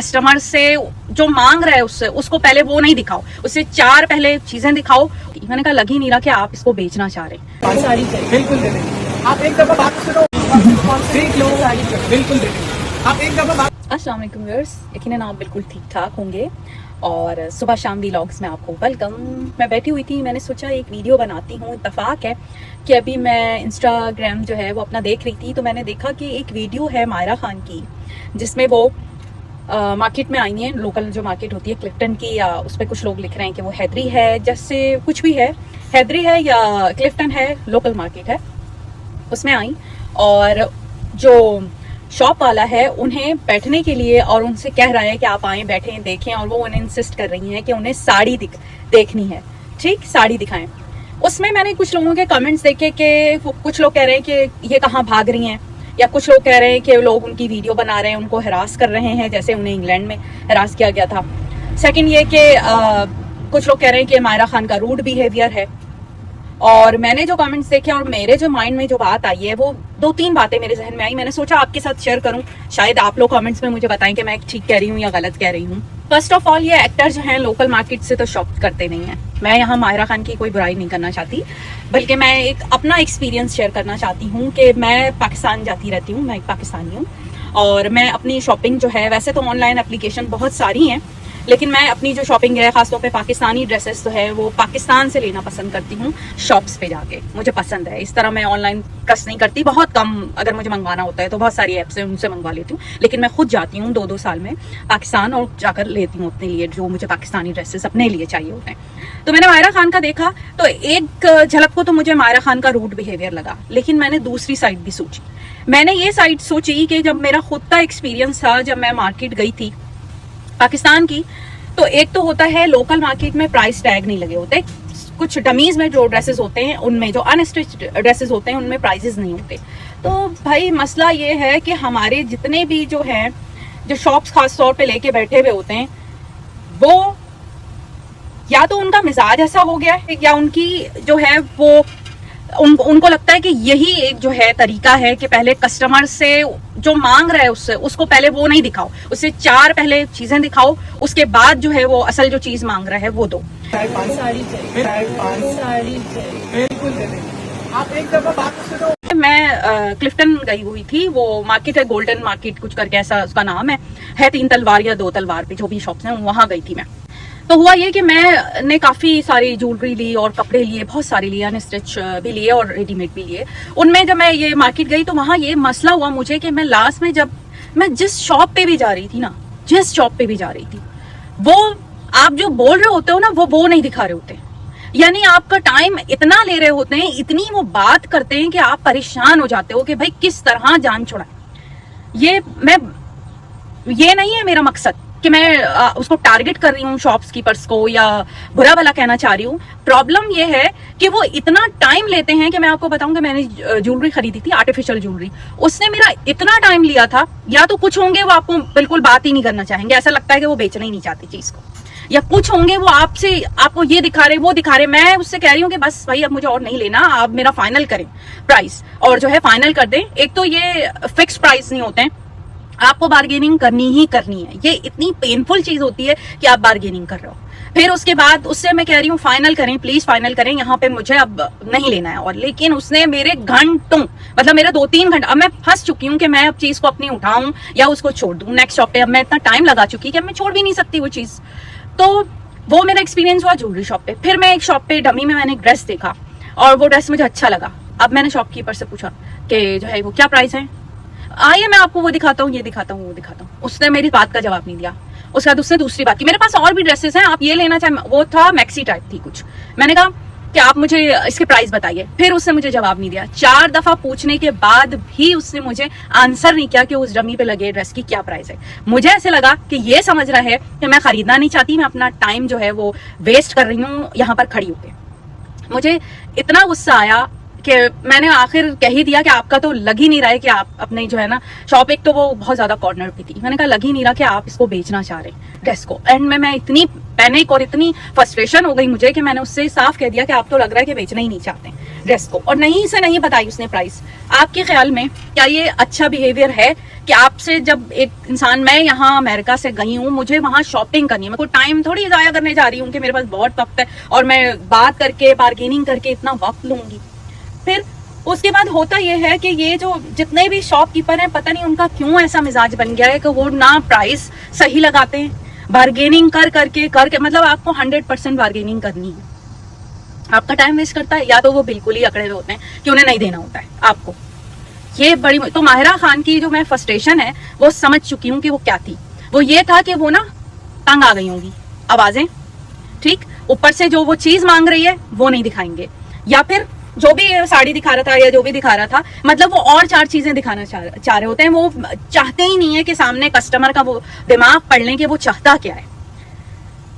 Customer से जो मांग रहा है उससे उसको पहले वो नहीं दिखाओ, उससे 4 पहले चीजें दिखाओ। मैंने कहा लग ही नहीं रहा कि आप इसको बेचना चाह रहे हैं। साड़ी चाहिए, बिल्कुल दे देंगे। आप एक दफा बात करो, देख लो, साड़ी चाहिए, बिल्कुल दे देंगे। आप एक दफा बात। अस्सलाम वालेकुम व्यूअर्स, यकीनन आप बिल्कुल ठीक ठाक होंगे और सुबह शाम व्लॉग्स में आपको वेलकम। मैं बैठी हुई थी, मैंने सोचा एक वीडियो बनाती हूँ। इत्तेफाक है कि अभी मैं इंस्टाग्राम जो है वो अपना देख रही थी, तो मैंने देखा कि एक वीडियो है मायरा खान की, जिसमें वो मार्केट में आई हैं। लोकल जो मार्केट होती है क्लिफ्टन की, या उस पर कुछ लोग लिख रहे हैं कि वो हैदरी है, जैसे कुछ भी है, हैदरी है या क्लिफ्टन है, लोकल मार्केट है, उसमें आई। और जो शॉप वाला है उन्हें बैठने के लिए और उनसे कह रहा है कि आप आएँ बैठें देखें, और वो उन्हें इंसिस्ट कर रही हैं कि उन्हें साड़ी देखनी है, ठीक, साड़ी दिखाएं। उसमें मैंने कुछ लोगों के कमेंट्स देखे कि कुछ लोग कह रहे हैं कि ये कहाँ भाग रही हैं, या कुछ लोग कह रहे हैं कि लोग उनकी वीडियो बना रहे हैं, उनको हरास कर रहे हैं, जैसे उन्हें इंग्लैंड में हरास किया गया था। सेकंड ये कि कुछ लोग कह रहे हैं कि मायरा खान का रूड बिहेवियर है। और मैंने जो कमेंट्स देखे और मेरे जो माइंड में जो बात आई है, वो 2-3 बातें मेरे जहन में आई। मैंने सोचा आपके साथ शेयर करूं, शायद आप लोग कमेंट्स में मुझे बताएं कि मैं ठीक कह रही हूं या गलत कह रही हूं। फर्स्ट ऑफ ऑल, ये एक्टर जो हैं लोकल मार्केट से तो शॉप करते नहीं हैं। मैं यहाँ मायरा खान की कोई बुराई नहीं करना चाहती, बल्कि मैं एक अपना एक्सपीरियंस शेयर करना चाहती हूँ कि मैं पाकिस्तान जाती रहती हूँ, मैं एक पाकिस्तानी हूँ, और मैं अपनी शॉपिंग जो है, वैसे तो ऑनलाइन एप्लीकेशन बहुत सारी हैं, लेकिन मैं अपनी जो शॉपिंग है खासतौर पे पाकिस्तानी ड्रेसेस जो है वो पाकिस्तान से लेना पसंद करती हूँ, शॉप्स पे जाके। मुझे पसंद है, इस तरह मैं ऑनलाइन ट्रस्ट नहीं करती, बहुत कम अगर मुझे मंगवाना होता है तो बहुत सारी ऐप्स हैं उनसे मंगवा लेती हूँ, लेकिन मैं खुद जाती हूँ 2-2 साल में पाकिस्तान और जाकर लेती हूँ अपने लिए जो मुझे पाकिस्तानी ड्रेसेस अपने लिए चाहिए होते हैं। तो मैंने मायरा खान का देखा तो एक झलक को तो मुझे मायरा खान का रूड बिहेवियर लगा, लेकिन मैंने दूसरी साइड भी सोची। मैंने ये साइड सोची कि जब मेरा खुद का एक्सपीरियंस था, जब मैं मार्केट गई थी पाकिस्तान की, तो एक तो होता है लोकल मार्केट में प्राइस टैग नहीं लगे होते, कुछ डमीज में जो ड्रेसेस होते हैं उनमें, जो अनस्टिच्ड ड्रेसेस होते हैं उनमें प्राइसेस नहीं होते। तो भाई मसला ये है कि हमारे जितने भी जो हैं, जो शॉप्स खास तौर पे लेके बैठे हुए होते हैं, वो या तो उनका मिजाज ऐसा हो गया है, या उनकी जो है वो उनको लगता है कि यही एक जो है तरीका है कि पहले कस्टमर से जो मांग रहा है उससे उसको पहले वो नहीं दिखाओ, उससे 4 पहले चीजें दिखाओ, उसके बाद जो है वो असल जो चीज मांग रहा है वो दो। साड़ी चाहिए, साड़ी चाहिए, बिल्कुल दे देंगे। आप एक दफा बात करो। मैं क्लिफ्टन गई हुई थी, वो मार्केट है गोल्डन मार्केट कुछ करके ऐसा उसका नाम है 3 तलवार या 2 तलवार पे जो भी शॉप्स हैं, वहां गई थी मैं। तो हुआ ये कि मैंने काफ़ी सारी ज्वेलरी ली और कपड़े लिए, बहुत सारे लिए, अनस्टिच भी लिए और रेडीमेड भी लिए। उनमें जब मैं ये मार्केट गई तो वहाँ ये मसला हुआ मुझे कि मैं लास्ट में जब मैं जिस शॉप पे भी जा रही थी ना, जिस शॉप पे भी जा रही थी, वो आप जो बोल रहे होते हो ना वो नहीं दिखा रहे होते। यानी आपका टाइम इतना ले रहे होते हैं, इतनी वो बात करते हैं कि आप परेशान हो जाते हो कि भाई किस तरह जान छुड़ाए। ये नहीं है मेरा मकसद कि मैं उसको टारगेट कर रही हूँ शॉपकीपर्स को या बुरा भला कहना चाह रही हूँ। प्रॉब्लम ये है कि वो इतना टाइम लेते हैं कि मैं आपको बताऊं कि मैंने ज्वेलरी खरीदी थी, आर्टिफिशियल ज्वेलरी, उसने मेरा इतना टाइम लिया था। या तो कुछ होंगे वो आपको बिल्कुल बात ही नहीं करना चाहेंगे, ऐसा लगता है कि वो बेचना ही नहीं चाहती चीज को, या कुछ होंगे वो आपको ये दिखा रहे वो दिखा रहे। मैं उससे कह रही हूँ कि बस भाई अब मुझे और नहीं लेना, आप मेरा फाइनल करें प्राइस, और जो है फाइनल कर दें। एक तो ये फिक्स प्राइस नहीं होते हैं, आपको बार्गेनिंग करनी ही करनी है। ये इतनी पेनफुल चीज होती है कि आप बार्गेनिंग कर रहे हो। फिर उसके बाद उससे मैं कह रही हूँ फाइनल करें, प्लीज फाइनल करें, यहाँ पे मुझे अब नहीं लेना है। और लेकिन उसने मेरे घंटों, मतलब मेरा 2-3 घंटा, अब मैं फंस चुकी हूँ कि मैं अब चीज को अपनी उठाऊं या उसको छोड़ दूं नेक्स्ट शॉप पे। अब मैं इतना टाइम लगा चुकी कि अब मैं छोड़ भी नहीं सकती वो चीज। तो वो मेरा एक्सपीरियंस हुआ ज्वेलरी शॉप पे। फिर मैं एक शॉप पे डमी में मैंने एक ड्रेस देखा और वो ड्रेस मुझे अच्छा लगा। अब मैंने शॉपकीपर से पूछा कि जो है वो क्या प्राइस है, आइए मैं आपको वो दिखाता हूँ, ये दिखाता हूँ, वो दिखाता हूँ। उसने मेरी बात का जवाब नहीं दिया। उसके बाद उसने दूसरी बात की, मेरे पास और भी ड्रेसेस हैं, आप ये लेना चाहे, वो था मैक्सी टाइप थी कुछ। मैंने कहा कि आप मुझे इसके प्राइस बताइए। फिर उसने मुझे जवाब नहीं दिया। 4 दफा पूछने के बाद भी उसने मुझे आंसर नहीं किया कि उस डमी पे लगे ड्रेस की क्या प्राइस है। मुझे ऐसे लगा कि ये समझ रहा है कि मैं खरीदना नहीं चाहती, मैं अपना टाइम जो है वो वेस्ट कर रही हूँ यहाँ पर खड़ी होकर। मुझे इतना गुस्सा आया कि मैंने आखिर कह ही दिया कि आपका तो लग ही नहीं रहा है कि आप अपने जो है ना शॉप, एक तो वो बहुत ज्यादा कॉर्नर पे थी, मैंने कहा लग ही नहीं रहा कि आप इसको बेचना चाह रहे हैं ड्रेस को। एंड में मैं इतनी पैनिक और इतनी फ्रस्ट्रेशन हो गई मुझे कि मैंने उससे साफ कह दिया कि आप तो लग रहा है कि बेचना ही नहीं चाहते। ड्रेस को और नहीं से नहीं बताई उसने प्राइस। आपके ख्याल में क्या ये अच्छा बिहेवियर है कि आपसे जब एक इंसान, मैं यहाँ अमेरिका से गई हूँ, मुझे वहां शॉपिंग करनी है, मेरे को टाइम थोड़ी जाया करने जा रही हूँ कि मेरे पास बहुत वक्त है और मैं बात करके बार्गेनिंग करके इतना वक्त लूंगी। फिर उसके बाद होता यह है कि ये जो जितने भी शॉपकीपर हैं, पता नहीं उनका क्यों ऐसा मिजाज बन गया है कि वो ना प्राइस सही लगाते हैं, बार्गेनिंग करके मतलब आपको 100% बार्गेनिंग करनी है, आपका टाइम वेस्ट करता है, या तो वो बिल्कुल ही अकड़े हुए होते हैं कि उन्हें नहीं देना होता है आपको। ये बड़ी तो माहिरा खान की जो मैं फ्रस्ट्रेशन है वो समझ चुकी हूँ कि वो क्या थी। वो ये था कि वो ना तंग आ गई होंगी आवाजें, ठीक, ऊपर से जो वो चीज मांग रही है वो नहीं दिखाएंगे, या फिर जो भी साड़ी दिखा रहा था या जो भी दिखा रहा था, मतलब वो और 4 चीजें दिखाना चाह रहे होते हैं। वो चाहते ही नहीं है कि सामने कस्टमर का वो दिमाग पढ़ लें कि वो चाहता क्या है।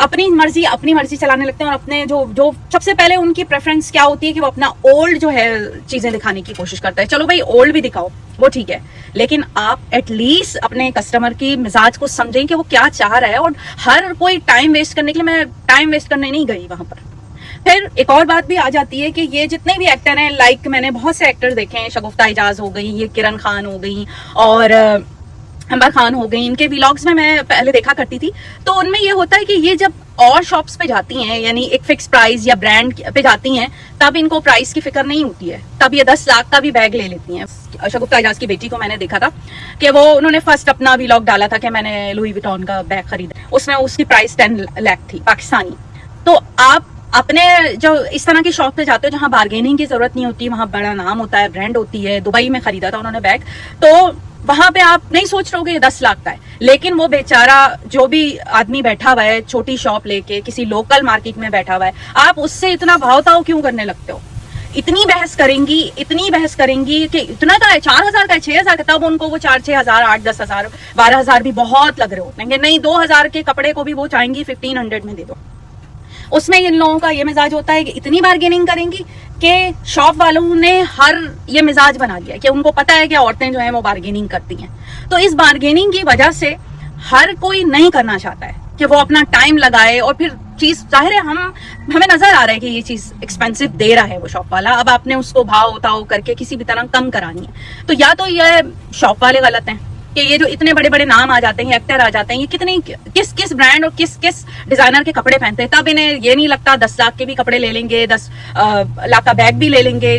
अपनी मर्जी चलाने लगते हैं और अपने जो सबसे पहले उनकी प्रेफरेंस क्या होती है कि वो अपना ओल्ड जो है चीजें दिखाने की कोशिश करता है। चलो भाई ओल्ड भी दिखाओ, वो ठीक है, लेकिन आप एटलीस्ट अपने कस्टमर की मिजाज को समझें कि वो क्या चाह रहा है। और हर कोई टाइम वेस्ट करने के लिए, मैं टाइम वेस्ट करने नहीं गई वहां पर। फिर एक और बात भी आ जाती है कि ये जितने भी एक्टर हैं, लाइक मैंने बहुत से एक्टर्स देखे हैं, शगुफ्ता एजाज हो गई, ये किरण खान हो गई और अंबर खान हो गई, इनके व्लॉग्स में मैं पहले देखा करती थी। तो उनमें ये होता है कि ये जब और शॉप्स पे जाती हैं, यानी एक फिक्स प्राइस या ब्रांड पे जाती हैं, तब इनको प्राइस की फिक्र नहीं होती है, तब ये 10 लाख का भी बैग ले लेती हैं। शगुफ्ता एजाज की बेटी को मैंने देखा था कि वो उन्होंने फर्स्ट अपना व्लॉग डाला था कि मैंने लुई विटॉन का बैग खरीदा, उसमें उसकी प्राइस 10 लाख थी पाकिस्तानी। तो आप अपने जो इस तरह की शॉप पे जाते हो जहां बार्गेनिंग की जरूरत नहीं होती, वहां बड़ा नाम होता है, ब्रांड होती है। दुबई में खरीदा था उन्होंने बैग, तो वहां पे आप नहीं सोच रहे हो ये 10 लाख का है, लेकिन वो बेचारा जो भी आदमी बैठा हुआ है छोटी शॉप लेके किसी लोकल मार्केट में बैठा हुआ है, आप उससे इतना भाव ताव क्यों करने लगते हो? इतनी बहस करेंगी कि इतना का है, 4,000 का है, 6,000 का, तब उनको वो 4-6,000, 8-10,000, 12,000 भी बहुत लग रहे होते हैं। नहीं, 2,000 के कपड़े को भी वो चाहेंगी 1500 में दे दो। उसमें इन लोगों का ये मिजाज होता है कि इतनी बार्गेनिंग करेंगी कि शॉप वालों ने हर ये मिजाज बना लिया कि उनको पता है कि औरतें जो हैं वो बार्गेनिंग करती हैं। तो इस बार्गेनिंग की वजह से हर कोई नहीं करना चाहता है कि वो अपना टाइम लगाए, और फिर चीज जाहिर है हमें नजर आ रहा है कि ये चीज एक्सपेंसिव दे रहा है वो शॉप वाला, अब आपने उसको भाव उताव करके किसी भी तरह कम करानी है। तो या तो ये शॉप वाले गलत हैं कि ये जो इतने बड़े बड़े नाम आ जाते हैं, एक्टर आ जाते हैं, ये किस ब्रांड और किस डिजाइनर के कपड़े पहनते हैं, तब इन्हें ये नहीं लगता 10 लाख के भी कपड़े ले लेंगे, 10 लाख का बैग भी ले लेंगे,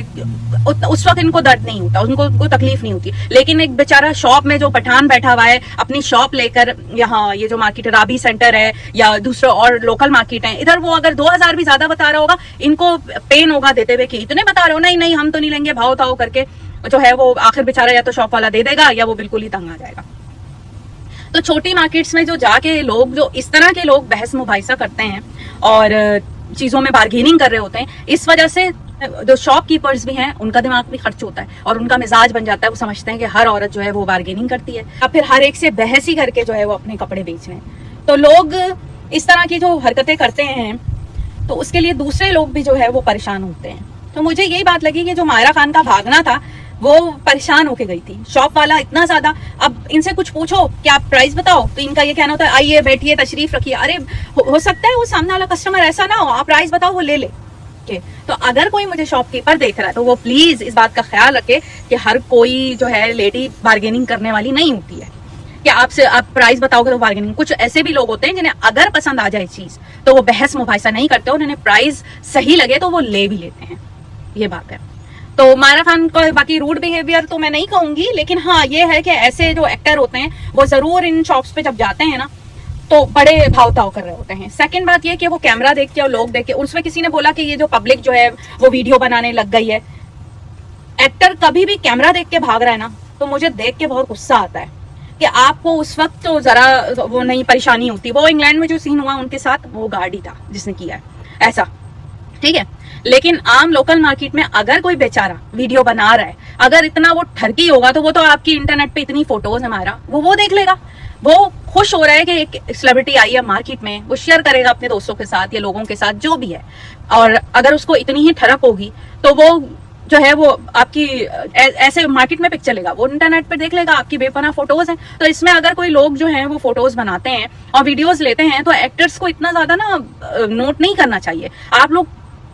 उस वक्त इनको दर्द नहीं होता, उनको तकलीफ नहीं होती। लेकिन एक बेचारा शॉप में जो पठान बैठा हुआ है अपनी शॉप लेकर, यहाँ ये जो मार्केट है राबी सेंटर है या दूसरे और लोकल मार्केट है, इधर वो अगर 2,000 भी ज्यादा बता रहा होगा, इनको पेन होगा देते हुए कि इतने बता रहे हो, नहीं हम तो नहीं लेंगे, भाव ताव करके जो है वो आखिर बेचारा या तो शॉप वाला दे देगा या वो बिल्कुल ही तंग आ जाएगा। तो छोटी मार्केट्स में जो जाके लोग, जो इस तरह के लोग बहस मुबाहिसा करते हैं और चीजों में बार्गेनिंग कर रहे होते हैं, इस वजह से जो शॉपकीपर्स भी हैं उनका दिमाग भी खर्च होता है और उनका मिजाज बन जाता है। वो समझते हैं कि हर औरत जो है वो बार्गेनिंग करती है, या फिर हर एक से बहस ही करके जो है वो अपने कपड़े बेच रहे हैं। तो लोग इस तरह की जो हरकतें करते हैं तो उसके लिए दूसरे लोग भी जो है वो परेशान होते हैं। तो मुझे यही बात लगी कि जो माहिरा खान का भागना था वो परेशान होके गई थी। शॉप वाला इतना ज्यादा, अब इनसे कुछ पूछो कि आप प्राइस बताओ, तो इनका ये कहना होता है आइए बैठिए तशरीफ रखिए। अरे हो सकता है वो सामने वाला कस्टमर ऐसा ना हो, आप प्राइस बताओ वो ले ले। तो अगर कोई मुझे शॉपकीपर देख रहा है तो वो प्लीज इस बात का ख्याल रखे कि हर कोई जो है लेडी बार्गेनिंग करने वाली नहीं होती है कि आपसे आप प्राइस बताओगे तो बार्गेनिंग। कुछ ऐसे भी लोग होते हैं जिन्हें अगर पसंद आ जाए चीज तो वो बहस मुबाहिसा नहीं करते, उन्हें प्राइस सही लगे तो वो ले भी लेते हैं। ये बात है। तो माहिरा खान का बाकी रूड बिहेवियर तो मैं नहीं कहूंगी, लेकिन हाँ ये है कि ऐसे जो एक्टर होते हैं वो जरूर इन शॉप्स पे जब जाते हैं ना तो बड़े भाव ताव कर रहे होते हैं। सेकंड बात ये कि वो कैमरा देख के और लोग देख के, उसमें किसी ने बोला कि ये जो पब्लिक जो है वो वीडियो बनाने लग गई है। एक्टर कभी भी कैमरा देख के भाग रहा है ना तो मुझे देख के बहुत गुस्सा आता है कि आपको उस वक्त तो जरा वो नहीं परेशानी होती। वो इंग्लैंड में जो सीन हुआ उनके साथ, वो गार्ड ही था जिसने किया है ऐसा, ठीक है। लेकिन आम लोकल मार्केट में अगर कोई बेचारा वीडियो बना रहा है, अगर इतना वो ठरकी होगा तो वो तो आपकी इंटरनेट पे इतनी फोटोज है हमारा, वो देख लेगा। वो खुश हो रहा है कि एक सेलिब्रिटी आई है मार्केट में, वो शेयर करेगा अपने दोस्तों के साथ या लोगों के साथ जो भी है। और अगर उसको इतनी ही ठरक होगी तो वो जो है वो आपकी ऐसे मार्केट में पिक चलेगा, वो इंटरनेट पे देख लेगा आपकी बेपनाह फोटोज हैं। तो इसमें अगर कोई लोग जो हैं वो फोटोज बनाते हैं और वीडियोस लेते हैं तो एक्टर्स को इतना ज्यादा ना नोट नहीं करना चाहिए। आप लोग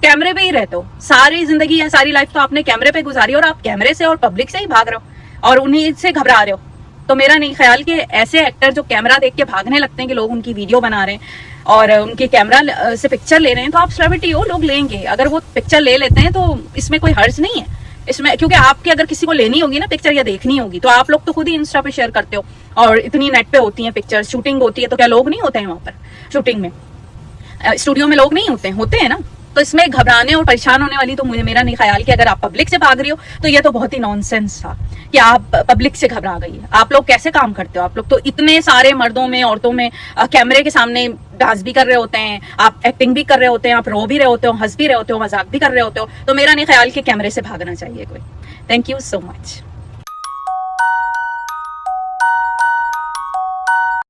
कैमरे पे ही रहते हो, सारी जिंदगी या सारी लाइफ तो आपने कैमरे पे गुजारी और आप कैमरे से और पब्लिक से ही भाग रहे हो और उन्हीं से घबरा रहे हो। तो मेरा नहीं ख्याल कि ऐसे एक्टर जो कैमरा देख के भागने लगते हैं कि लोग उनकी वीडियो बना रहे हैं और उनके कैमरा से पिक्चर ले रहे हैं, तो आप सेलिब्रिटी हो, लोग लेंगे। अगर वो पिक्चर ले लेते हैं तो इसमें कोई हर्ज नहीं है इसमें, क्योंकि आपकी अगर किसी को लेनी होगी ना पिक्चर या देखनी होगी तो आप लोग तो खुद ही इंस्टा पे शेयर करते हो और इतनी नेट पे होती हैं पिक्चर, शूटिंग होती है, तो क्या लोग नहीं होते हैं वहां पर शूटिंग में? स्टूडियो में लोग नहीं होते हैं ना। तो इसमें घबराने और परेशान होने वाली तो मुझे मेरा नहीं ख्याल कि अगर आप पब्लिक से भाग रही हो तो ये तो बहुत ही नॉनसेंस था कि आप पब्लिक से घबरा गई है। आप लोग कैसे काम करते हो? आप लोग तो इतने सारे मर्दों में औरतों में कैमरे के सामने डांस भी कर रहे होते हैं, आप एक्टिंग भी कर रहे होते हैं, आप रो भी रहे होते हो, हंस भी रहे होते हो, मजाक भी कर रहे होते हो। तो मेरा नहीं ख्याल कि कैमरे से भागना चाहिए कोई। Thank you so much.